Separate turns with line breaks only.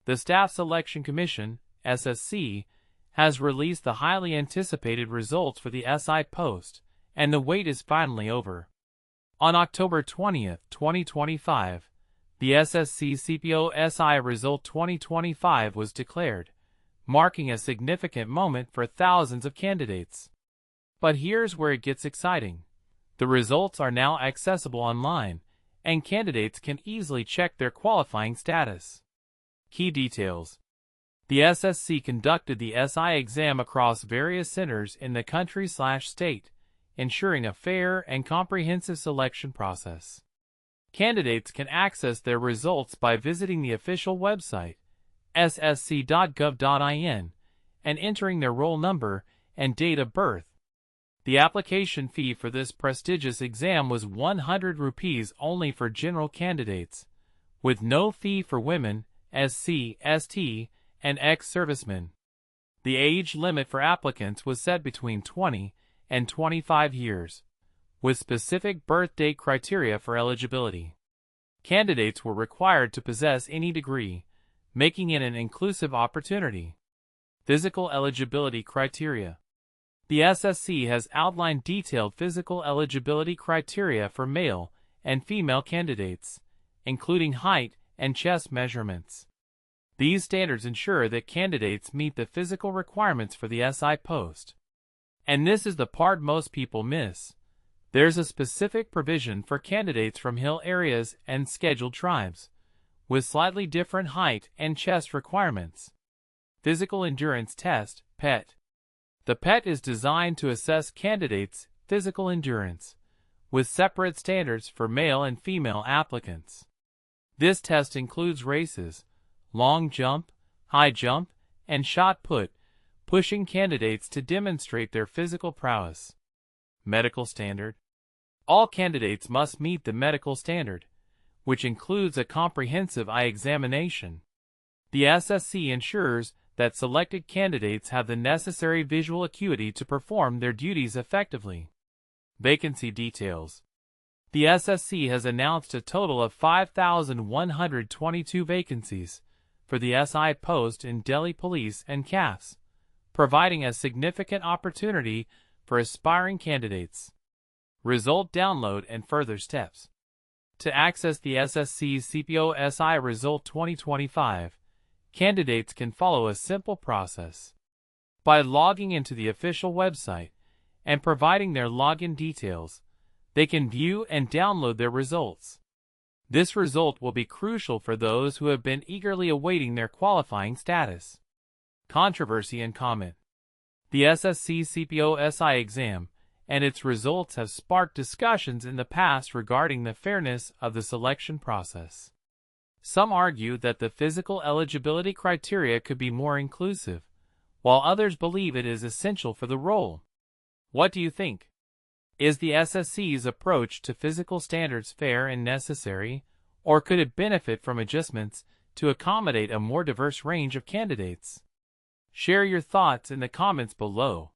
The Staff Selection Commission, SSC, has released the highly anticipated results for the SI post, and the wait is finally over. On October 20, 2025, the SSC CPO SI Result 2025 was declared, marking a significant moment for thousands of candidates. But here's where it gets exciting. The results are now accessible online, and candidates can easily check their qualifying status. Key details. The SSC conducted the SI exam across various centers in the country/state, ensuring a fair and comprehensive selection process. Candidates can access their results by visiting the official website, ssc.gov.in, and entering their roll number and date of birth. The application fee for this prestigious exam was 100 rupees only for general candidates, with no fee for women, SC, ST, and ex-servicemen. The age limit for applicants was set between 20 and 25 years, with specific birth date criteria for eligibility. Candidates were required to possess any degree, making it an inclusive opportunity. Physical eligibility criteria. The SSC has outlined detailed physical eligibility criteria for male and female candidates, including height and chest measurements. These standards ensure that candidates meet the physical requirements for the SI post. And this is the part most people miss. There's a specific provision for candidates from hill areas and scheduled tribes, with slightly different height and chest requirements. Physical Endurance Test, PET. The PET is designed to assess candidates' physical endurance, with separate standards for male and female applicants. This test includes races, long jump, high jump, and shot put, pushing candidates to demonstrate their physical prowess. Medical Standard. All candidates must meet the medical standard, which includes a comprehensive eye examination. The SSC ensures that selected candidates have the necessary visual acuity to perform their duties effectively. Vacancy details. The SSC has announced a total of 5,122 vacancies for the SI post in Delhi Police and CAPFs, providing a significant opportunity for aspiring candidates. Result download and further steps. To access the SSC CPO SI Result 2025, candidates can follow a simple process. By logging into the official website and providing their login details, they can view and download their results. This result will be crucial for those who have been eagerly awaiting their qualifying status. Controversy and comment. The SSC CPO SI exam and its results have sparked discussions in the past regarding the fairness of the selection process. Some argue that the physical eligibility criteria could be more inclusive, while others believe it is essential for the role. What do you think? Is the SSC's approach to physical standards fair and necessary, or could it benefit from adjustments to accommodate a more diverse range of candidates? Share your thoughts in the comments below.